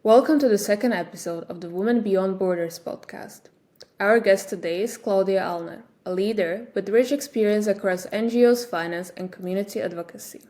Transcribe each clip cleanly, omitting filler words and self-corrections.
Welcome to the second episode of the Women Beyond Borders podcast. Our guest today is Claudia Alner, a leader with rich experience across NGOs, finance, and community advocacy.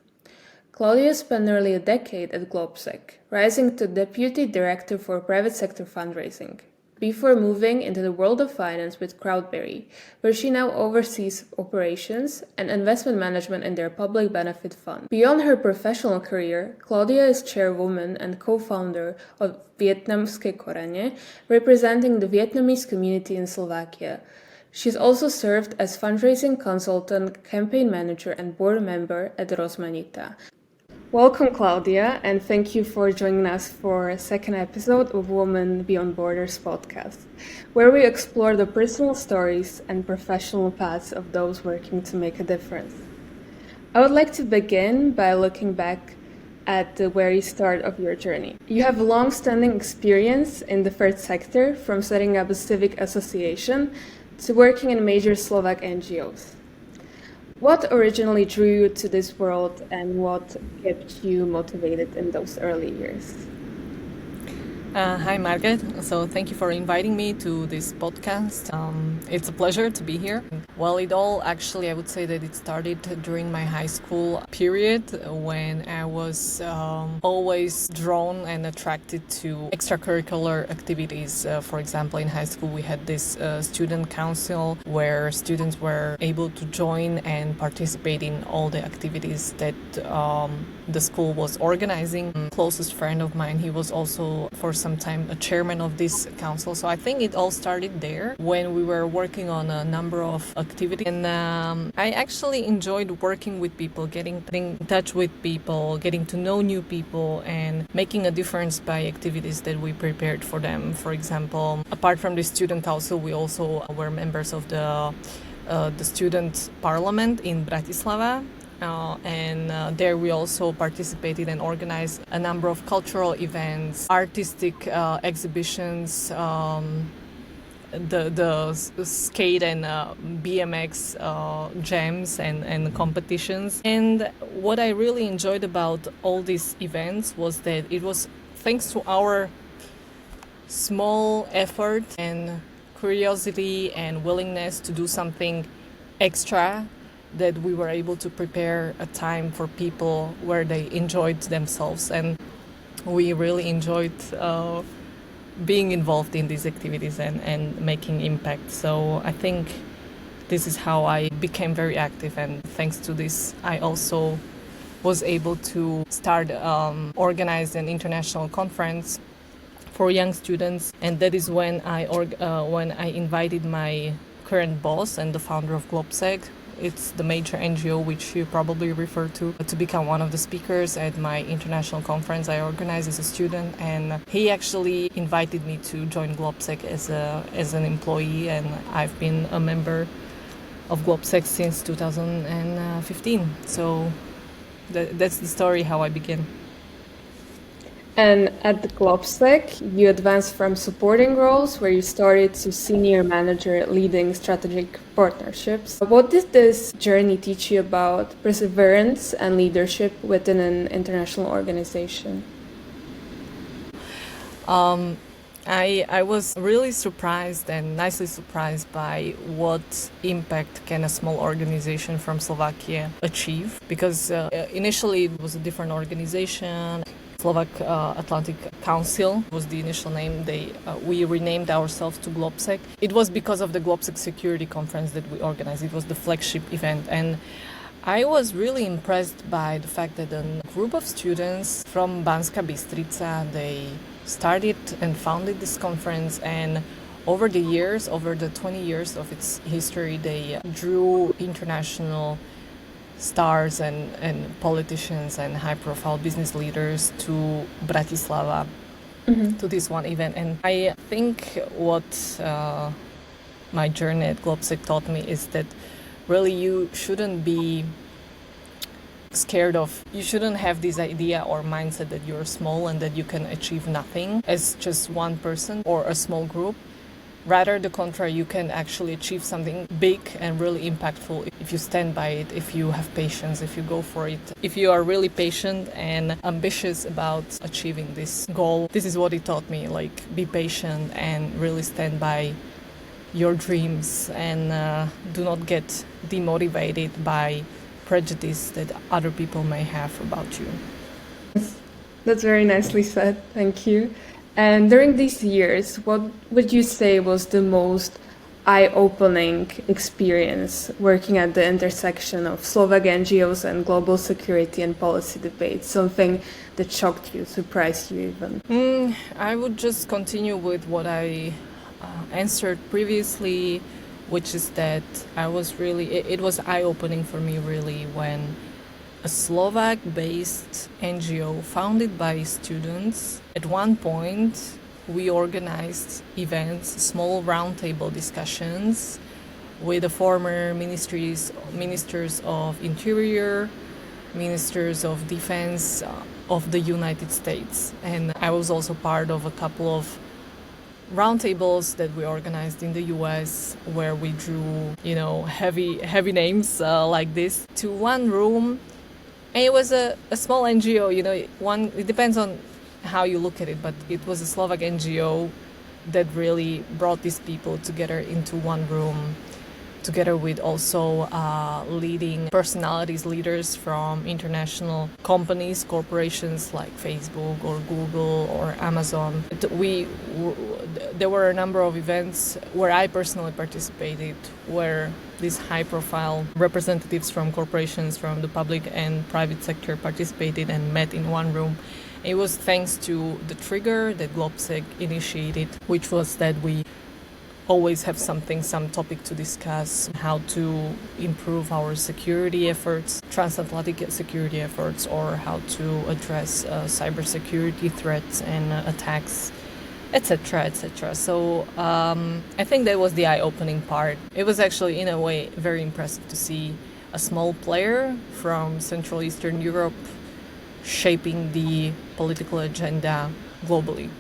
Claudia spent nearly a decade at GLOBSEC, rising to Deputy Director for Private Sector Fundraising, before moving into the world of finance with Crowdberry, where she now oversees operations and investment management in their public benefit fund. Beyond her professional career, Claudia is chairwoman and co-founder of Vietnamské korene, representing the Vietnamese community in Slovakia. She's also served as fundraising consultant, campaign manager, and board member at Rozmanita. Welcome, Claudia, and thank you for joining us for a second episode of Women Beyond Borders podcast, where we explore the personal stories and professional paths of those working to make a difference. I would like to begin by looking back at the very start of your journey. You have a long-standing experience in the third sector, from setting up a civic association to working in major Slovak NGOs. What originally drew you to this world and what kept you motivated in those early years? Hi, Margaret. So thank you for inviting me to this podcast. It's a pleasure to be here. Well, it all actually, I would say that it started during my high school period when I was always drawn and attracted to extracurricular activities. For example, in high school, we had this student council where students were able to join and participate in all the activities that the school was organizing. Closest friend of mine, he was also for some time a chairman of this council. So I think it all started there when we were working on a number of activities. And I actually enjoyed working with people, getting in touch with people, getting to know new people, and making a difference by activities that we prepared for them. For example, apart from the student council, we also were members of the student parliament in Bratislava. There we also participated and organized a number of cultural events, artistic exhibitions, the skate and BMX jams and competitions. And what I really enjoyed about all these events was that it was thanks to our small effort and curiosity and willingness to do something extra that we were able to prepare a time for people where they enjoyed themselves, and we really enjoyed being involved in these activities and making impact. So I think this is how I became very active, and thanks to this I also was able to start organize an international conference for young students, and that is when I invited my current boss and the founder of GLOBSEC. It's the major NGO which you probably refer to become one of the speakers at my international conference I organized as a student, and he actually invited me to join GLOBSEC as an employee, and I've been a member of GLOBSEC since 2015. So that's the story how I began. And at the GLOBSEC, you advanced from supporting roles where you started to senior manager leading strategic partnerships. What did this journey teach you about perseverance and leadership within an international organization? I was really surprised and nicely surprised by what impact can a small organization from Slovakia achieve, because initially it was a different organization. Slovak Atlantic Council was the initial name. We renamed ourselves to GLOBSEC. It was because of the GLOBSEC security conference that we organized. It was the flagship event, and I was really impressed by the fact that a group of students from Banská Bystrica, they started and founded this conference, and over the 20 years of its history, they drew international stars and politicians and high-profile business leaders to Bratislava, to this one event. And I think what my journey at GLOBSEC taught me is that really you shouldn't be scared of, you shouldn't have this idea or mindset that you're small and that you can achieve nothing as just one person or a small group. Rather the contrary, you can actually achieve something big and really impactful if you stand by it, if you have patience, if you go for it. If you are really patient and ambitious about achieving this goal, this is what it taught me, like be patient and really stand by your dreams and do not get demotivated by prejudice that other people may have about you. That's very nicely said. Thank you. And during these years, what would you say was the most eye-opening experience working at the intersection of Slovak NGOs and global security and policy debates? Something that shocked you, surprised you even? I would just continue with what I answered previously, which is that it was eye-opening for me really when a Slovak-based NGO founded by students. At one point, we organized events, small roundtable discussions with the former ministers of Interior, ministers of Defense of the United States. And I was also part of a couple of roundtables that we organized in the US where we drew, heavy names like this to one room. And it was a small NGO, it depends on how you look at it, but it was a Slovak NGO that really brought these people together into one room, together with also leading personalities, leaders from international companies, corporations like Facebook or Google or Amazon. There were a number of events where I personally participated, where these high-profile representatives from corporations, from the public and private sector participated and met in one room. It was thanks to the trigger that GLOBSEC initiated, which was that we always have some topic to discuss, how to improve our security efforts, transatlantic security efforts, or how to address cybersecurity threats and attacks, etc., etc. So I think that was the eye-opening part. It was actually, in a way, very impressive to see a small player from Central Eastern Europe shaping the political agenda globally.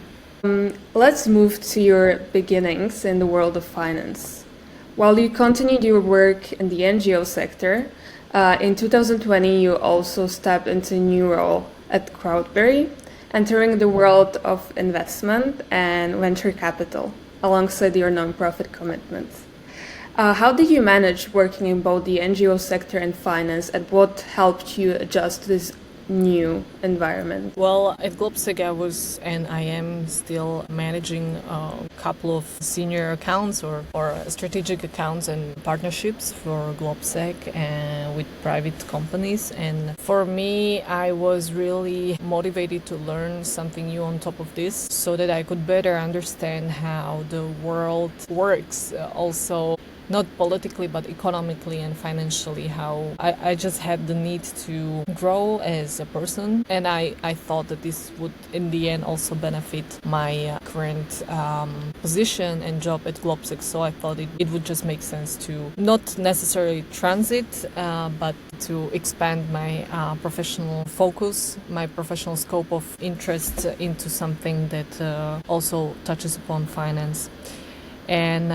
Let's move to your beginnings in the world of finance. While you continued your work in the NGO sector, in 2020 you also stepped into a new role at Crowdberry, entering the world of investment and venture capital alongside your nonprofit commitments. How did you manage working in both the NGO sector and finance, and what helped you adjust to this new environment? Well, at GLOBSEC I was and I am still managing a couple of senior accounts or strategic accounts and partnerships for GLOBSEC and with private companies. And for me, I was really motivated to learn something new on top of this so that I could better understand how the world works, also not politically but economically and financially, how I just had the need to grow as a person, and I thought that this would in the end also benefit my current position and job at GLOBSEC. So I thought it would just make sense to not necessarily transit but to expand my professional focus, my professional scope of interest into something that also touches upon finance. And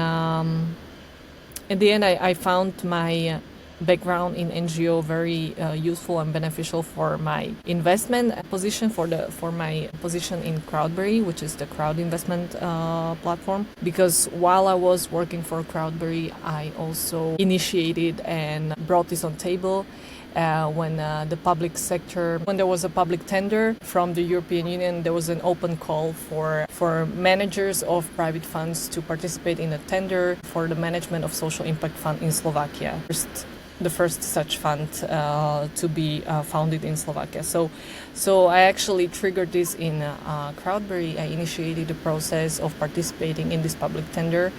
in the end, I found my background in NGO very useful and beneficial for my investment position, for my position in Crowdberry, which is the crowd investment platform. Because while I was working for Crowdberry, I also initiated and brought this on table. When there was a public tender from the European Union, there was an open call for managers of private funds to participate in a tender for the management of social impact fund in Slovakia. The first such fund to be founded in Slovakia. So I actually triggered this in Crowdberry. I initiated the process of participating in this public tender.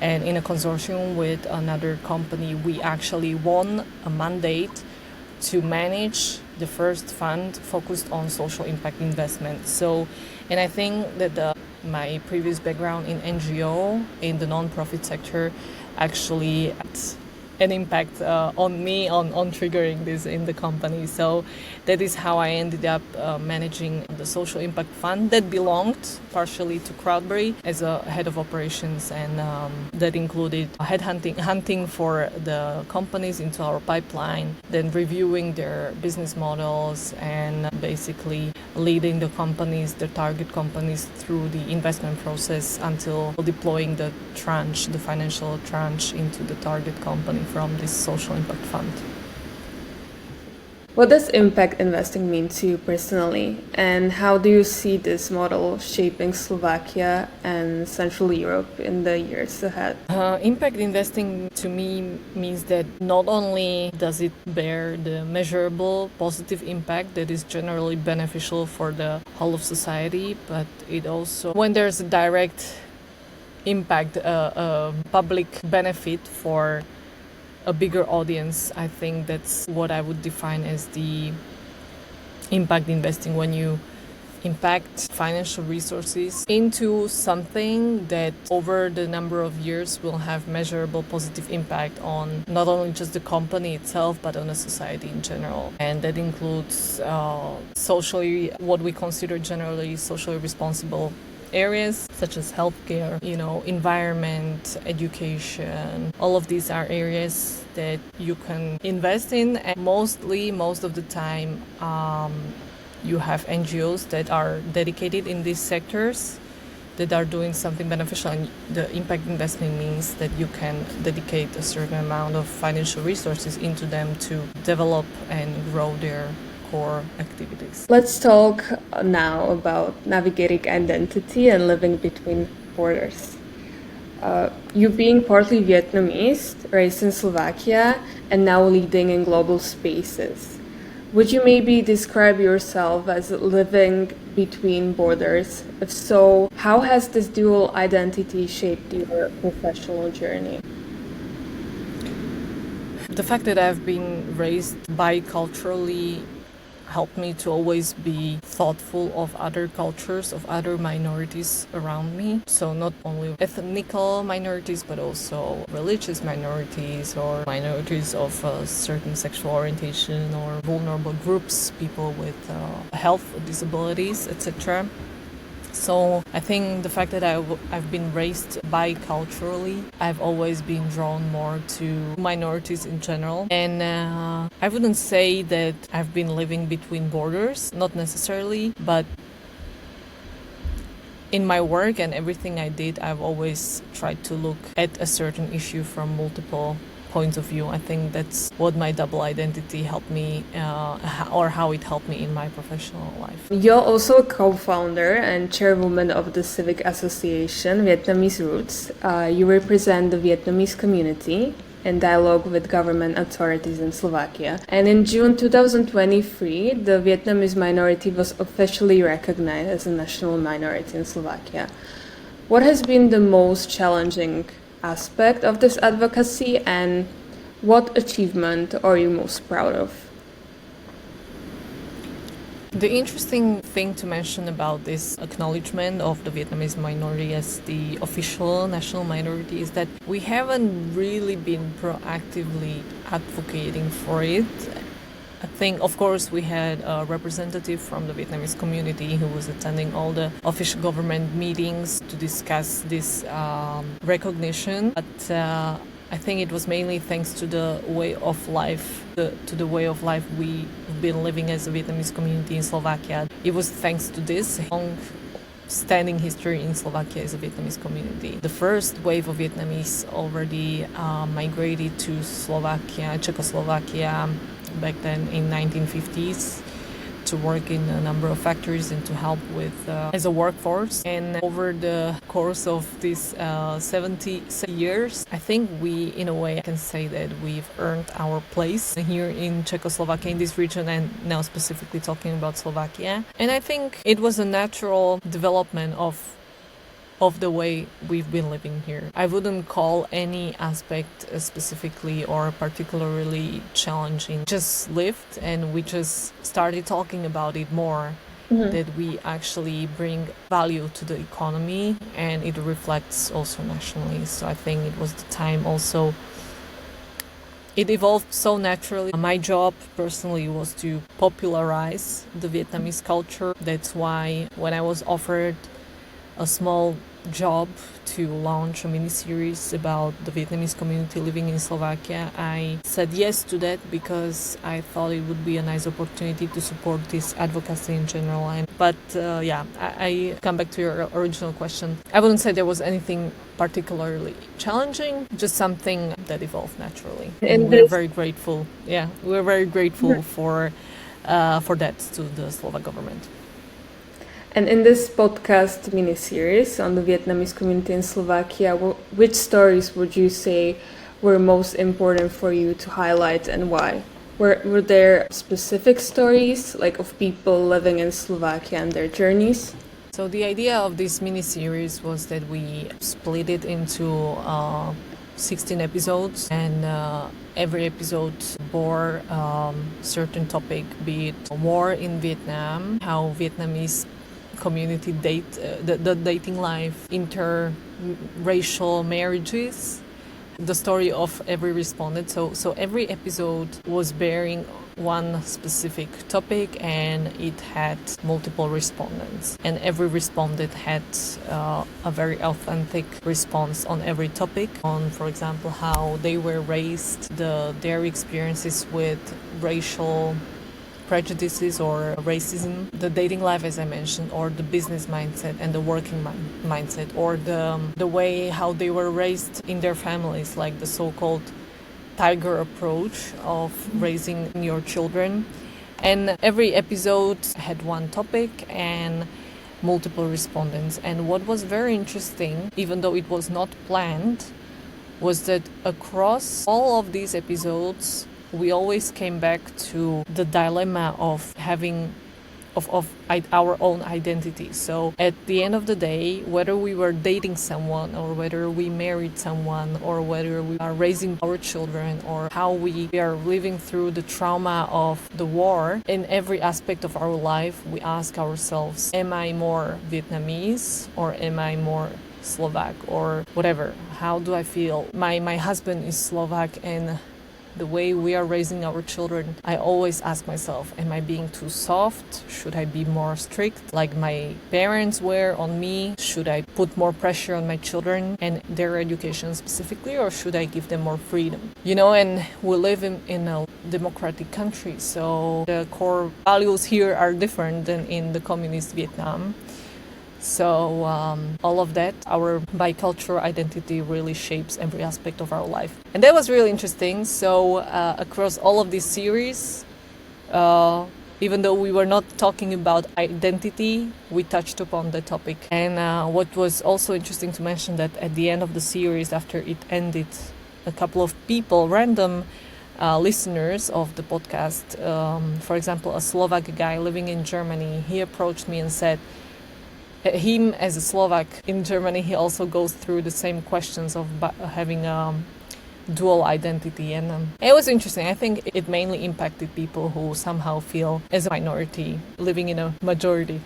And in a consortium with another company, we actually won a mandate to manage the first fund focused on social impact investment. And I think that my previous background in NGO, in the non-profit sector, actually an impact on me on triggering this in the company. So that is how I ended up managing the social impact fund that belonged partially to Crowdberry as a head of operations, and that included hunting for the companies into our pipeline, then reviewing their business models, and basically leading the companies, the target companies, through the investment process until deploying the financial tranche into the target company from this social impact fund. What does impact investing mean to you personally, and how do you see this model shaping Slovakia and Central Europe in the years ahead? Impact investing to me means that not only does it bear the measurable positive impact that is generally beneficial for the whole of society, but it also, when there's a direct impact, public benefit for a bigger audience, I think that's what I would define as the impact investing, when you impact financial resources into something that over the number of years will have measurable positive impact on not only just the company itself but on the society in general. And that includes socially, what we consider generally socially responsible areas such as healthcare, environment, education. All of these are areas that you can invest in, and most of the time you have NGOs that are dedicated in these sectors that are doing something beneficial, and the impact investing means that you can dedicate a certain amount of financial resources into them to develop and grow their core activities. Let's talk now about navigating identity and living between borders. You being partly Vietnamese, raised in Slovakia, and now leading in global spaces. Would you maybe describe yourself as living between borders? If so, how has this dual identity shaped your professional journey? The fact that I've been raised biculturally helped me to always be thoughtful of other cultures, of other minorities around me. So not only ethnical minorities, but also religious minorities or minorities of a certain sexual orientation or vulnerable groups, people with health disabilities, etc. So I think the fact that I've been raised biculturally, I've always been drawn more to minorities in general. And I wouldn't say that I've been living between borders, not necessarily, but in my work and everything I did, I've always tried to look at a certain issue from multiple points of view. I think that's what my double identity helped me, or how it helped me in my professional life. You're also a co-founder and chairwoman of the civic association Vietnamese Roots. You represent the Vietnamese community in dialogue with government authorities in Slovakia. And in June 2023, the Vietnamese minority was officially recognized as a national minority in Slovakia. What has been the most challenging aspect of this advocacy, and what achievement are you most proud of? The interesting thing to mention about this acknowledgement of the Vietnamese minority as the official national minority is that we haven't really been proactively advocating for it. I think, of course, we had a representative from the Vietnamese community who was attending all the official government meetings to discuss this recognition. But I think it was mainly thanks to the way of life, we've been living as a Vietnamese community in Slovakia. It was thanks to this long-standing history in Slovakia as a Vietnamese community. The first wave of Vietnamese already migrated to Czechoslovakia back then in 1950s to work in a number of factories and to help with as a workforce. And over the course of these 70 years, I think we, in a way, can say that we've earned our place here in Czechoslovakia, in this region, and now specifically talking about Slovakia. And I think it was a natural development of the way we've been living here. I wouldn't call any aspect specifically or particularly challenging. Just lived, and we just started talking about it more, that we actually bring value to the economy, and it reflects also nationally. So I think it was the time also it evolved so naturally. My job personally was to popularize the Vietnamese culture. That's why when I was offered a small job to launch a mini-series about the Vietnamese community living in Slovakia, I said yes to that because I thought it would be a nice opportunity to support this advocacy in general. I come back to your original question. I wouldn't say there was anything particularly challenging, just something that evolved naturally. And we're very grateful. Yeah, we're very grateful for that to the Slovak government. And in this podcast mini-series on the Vietnamese community in Slovakia, which stories would you say were most important for you to highlight and why? Were there specific stories like of people living in Slovakia and their journeys? So the idea of this mini-series was that we split it into 16 episodes, and every episode bore certain topic, be it war in Vietnam, how Vietnamese community the dating life, interracial marriages, the story of every respondent. So every episode was bearing one specific topic, and it had multiple respondents, and every respondent had a very authentic response on every topic, on, for example, how they were raised, their experiences with racial prejudices or racism, the dating life, as I mentioned, or the business mindset and the working mindset, or the way how they were raised in their families, like the so-called tiger approach of raising your children. And every episode had one topic and multiple respondents. And what was very interesting, even though it was not planned, was that across all of these episodes, we always came back to the dilemma of having our own identity. So at the end of the day, whether we were dating someone or whether we married someone or whether we are raising our children or how we are living through the trauma of the war, in every aspect of our life, we ask ourselves, am I more Vietnamese or am I more Slovak or whatever? How do I feel? My husband is Slovak, and the way we are raising our children, I always ask myself, am I being too soft? Should I be more strict like my parents were on me? Should I put more pressure on my children and their education specifically, or should I give them more freedom? And we live in a democratic country, so the core values here are different than in the communist Vietnam. So all of that, our bicultural identity really shapes every aspect of our life. And that was really interesting. So across all of this series, even though we were not talking about identity, we touched upon the topic. And what was also interesting to mention that at the end of the series, after it ended, a couple of people, random listeners of the podcast, for example, a Slovak guy living in Germany, he approached me and said, him as a Slovak in Germany, he also goes through the same questions of having dual identity, and it was interesting. I think it mainly impacted people who somehow feel as a minority living in a majority.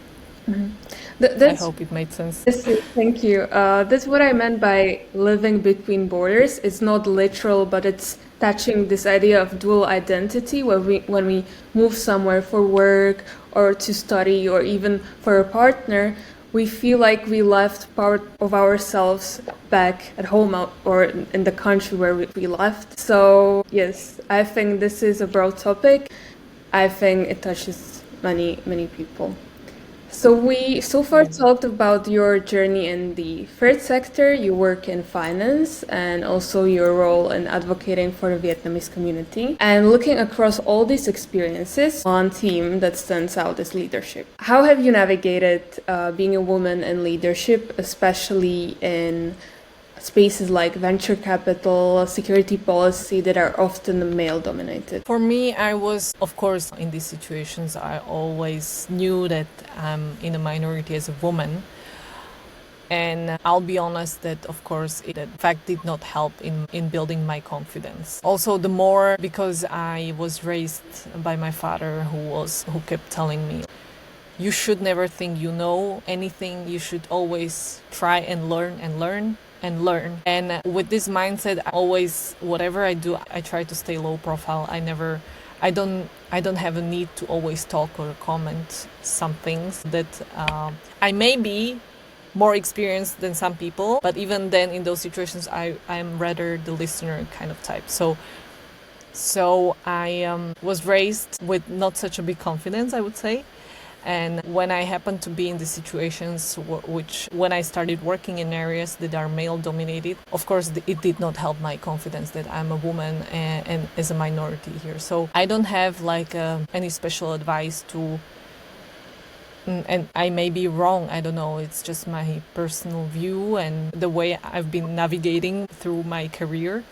Mm-hmm. I hope it made sense. Thank you. That's what I meant by living between borders. It's not literal, but it's touching this idea of dual identity when we move somewhere for work or to study or even for a partner, we feel like we left part of ourselves back at home or in the country where we left. So yes, I think this is a broad topic. I think it touches many people. So we so far talked about your journey in the third sector. You work in finance and also your role in advocating for the Vietnamese community. And looking across all these experiences, one theme that stands out is leadership. How have you navigated being a woman in leadership, especially in spaces like venture capital, security policy that are often male dominated? For me, I was, of course, in these situations, I always knew that I'm in a minority as a woman. And I'll be honest that, of course, that fact did not help in building my confidence. Also, the more because I was raised by my father who kept telling me, you should never think you know anything. You should always try and learn. and learn. And with this mindset, I always, whatever I do, I try to stay low profile. I don't have a need to always talk or comment some things that I may be more experienced than some people, but even then in those situations I'm rather the listener kind of type. So I was raised with not such a big confidence, I would say. And when I happened to be in the situations which when I started working in areas that are male dominated, of course it did not help my confidence that I'm a woman and as a minority here. So I don't have like any special advice to, and I may be wrong, I don't know, it's just my personal view and the way I've been navigating through my career.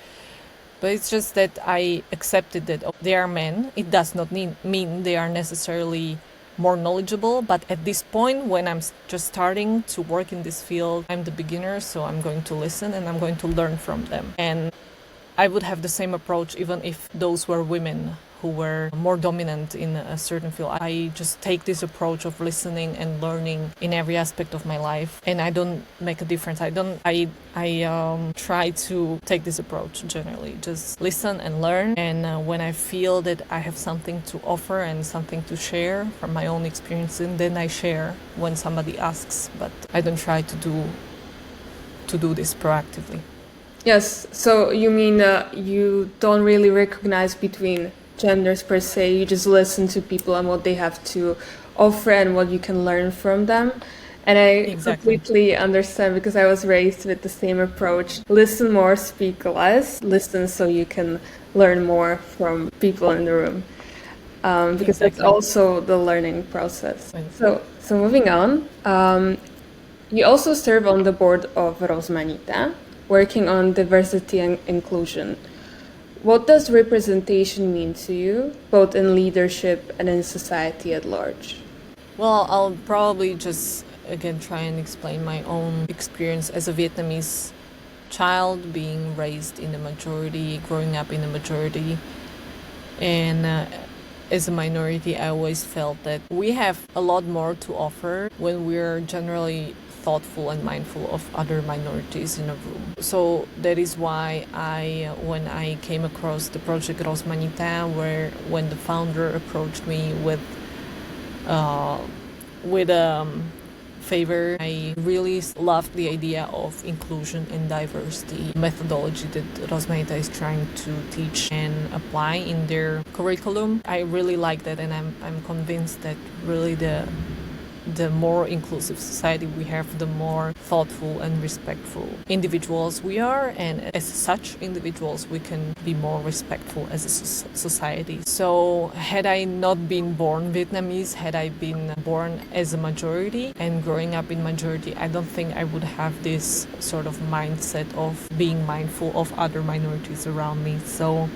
But it's just that I accepted that they are men. It does not mean they are necessarily more knowledgeable, but at this point when I'm just starting to work in this field, I'm the beginner, so I'm going to listen and I'm going to learn from them. And I would have the same approach even if those were women who were more dominant in a certain field. I just take this approach of listening and learning in every aspect of my life, and I don't make a difference. I try to take this approach generally, just listen and learn. And when I feel that I have something to offer and something to share from my own experience, and then I share when somebody asks. But I don't try to do this proactively. Yes, so you mean you don't really recognize between genders per se, you just listen to people and what they have to offer and what you can learn from them. And I completely understand because I was raised with the same approach. Listen more, speak less. Listen so you can learn more from people in the room. Because that's also the learning process. So moving on, you also serve on the board of Rozmanité, working on diversity and inclusion. What does representation mean to you, both in leadership and in society at large? Well, I'll probably just again try and explain my own experience as a Vietnamese child, being raised in the majority, growing up in the majority. And as a minority, I always felt that we have a lot more to offer when we're generally thoughtful and mindful of other minorities in a room. So that is why when I came across the project Rozmanité, when the founder approached me with favor, I really loved the idea of inclusion and diversity methodology that Rozmanité is trying to teach and apply in their curriculum. I really like that, and I'm convinced that really the more inclusive society we have, the more thoughtful and respectful individuals we are, and as such individuals we can be more respectful as a society. So had I not been born Vietnamese, had I been born as a majority and growing up in majority, I don't think I would have this sort of mindset of being mindful of other minorities around me. So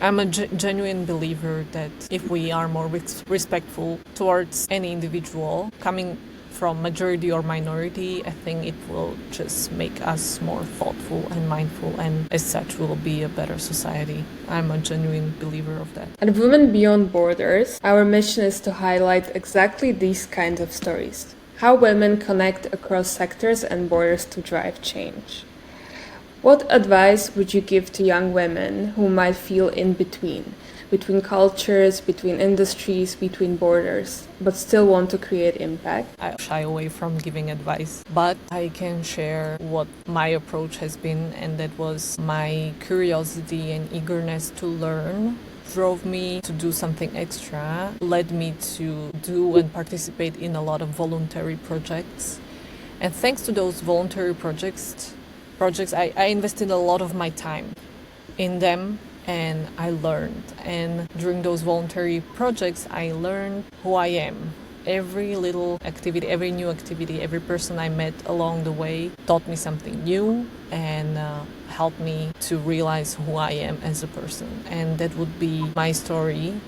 I'm a genuine believer that if we are more respectful towards any individual coming from majority or minority, I think it will just make us more thoughtful and mindful, and as such will be a better society. I'm a genuine believer of that. At Women Beyond Borders, our mission is to highlight exactly these kinds of stories, how women connect across sectors and borders to drive change. What advice would you give to young women who might feel in between cultures, between industries, between borders, but still want to create impact? I shy away from giving advice, but I can share what my approach has been, and that was my curiosity and eagerness to learn drove me to do something extra, led me to do and participate in a lot of voluntary projects. And thanks to those voluntary projects, I invested a lot of my time in them, and I learned. And during those voluntary projects, I learned who I am. Every little activity, every new activity, every person I met along the way taught me something new and helped me to realize who I am as a person. And that would be my story.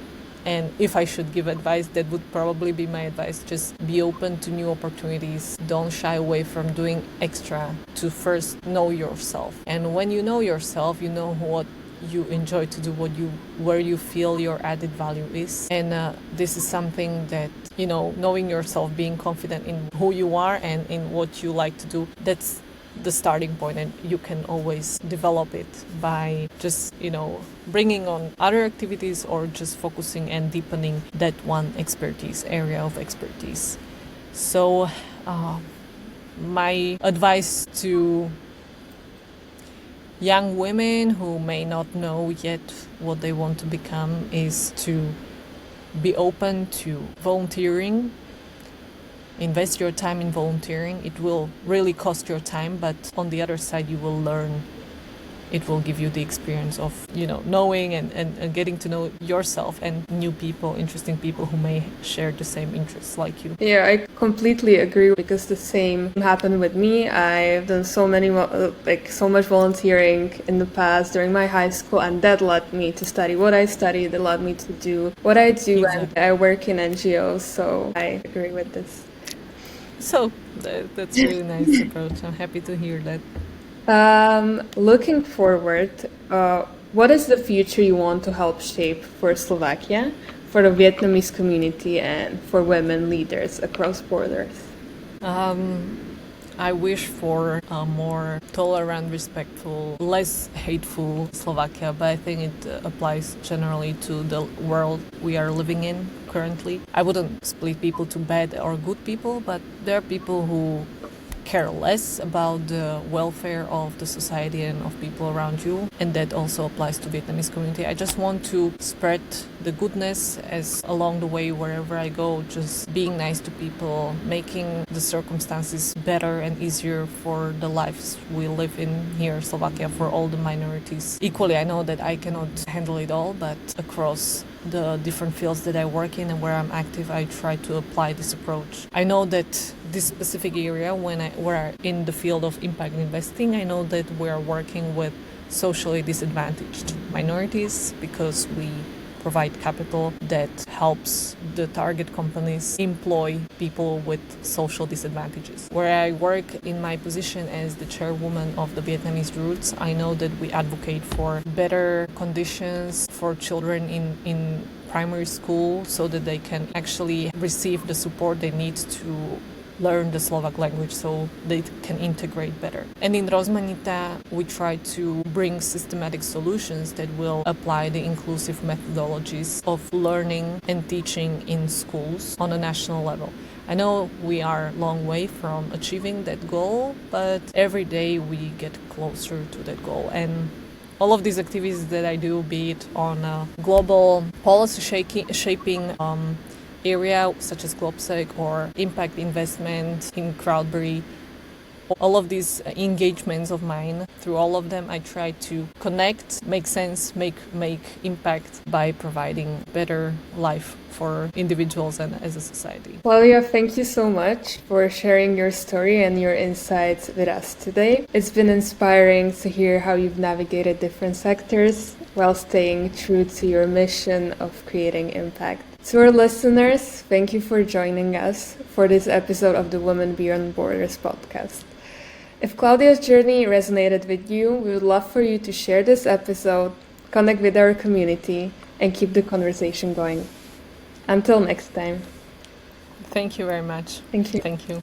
And if I should give advice, that would probably be my advice. Just be open to new opportunities. Don't shy away from doing extra to first know yourself. And when you know yourself, you know what you enjoy to do, where you feel your added value is. And this is something that knowing yourself, being confident in who you are and in what you like to do. That's the starting point, and you can always develop it by just bringing on other activities or just focusing and deepening that one area of expertise. So my advice to young women who may not know yet what they want to become is to be open to volunteering. Invest your time in volunteering. It will really cost your time, but on the other side you will learn. It will give you the experience of knowing and getting to know yourself and new people, interesting people who may share the same interests like you. Yeah, I completely agree, because the same happened with me. I've done so much volunteering in the past during my high school, and that led me to study what I studied, that led me to do what I do. Exactly. And I work in NGOs, so I agree with this. So that's really nice approach. I'm happy to hear that. Looking forward, what is the future you want to help shape for Slovakia, for the Vietnamese community, and for women leaders across borders? I wish for a more tolerant, respectful, less hateful Slovakia, but I think it applies generally to the world we are living in currently. I wouldn't split people to bad or good people, but there are people who care less about the welfare of the society and of people around you, and that also applies to Vietnamese community. I just want to spread the goodness as along the way wherever I go, just being nice to people, making the circumstances better and easier for the lives we live in here in Slovakia, for all the minorities. Equally, I know that I cannot handle it all, but across the different fields that I work in and where I'm active, I try to apply this approach. I know that this specific area, where in the field of impact investing, I know that we are working with socially disadvantaged minorities because we provide capital that helps the target companies employ people with social disadvantages. Where I work in my position as the chairwoman of the Vietnamese roots, I know that we advocate for better conditions for children in primary school so that they can actually receive the support they need to learn the Slovak language so they can integrate better. And in Rozmanita, we try to bring systematic solutions that will apply the inclusive methodologies of learning and teaching in schools on a national level. I know we are a long way from achieving that goal, but every day we get closer to that goal. And all of these activities that I do, be it on a global policy shaping area such as GLOBSEC or impact investment in Crowdberry, all of these engagements of mine, through all of them I try to connect, make sense, make impact by providing better life for individuals and as a society. Claudia, thank you so much for sharing your story and your insights with us today. It's been inspiring to hear how you've navigated different sectors while staying true to your mission of creating impact. To our listeners, thank you for joining us for this episode of the Women Beyond Borders podcast. If Claudia's journey resonated with you, we would love for you to share this episode, connect with our community, and keep the conversation going. Until next time. Thank you very much. Thank you. Thank you.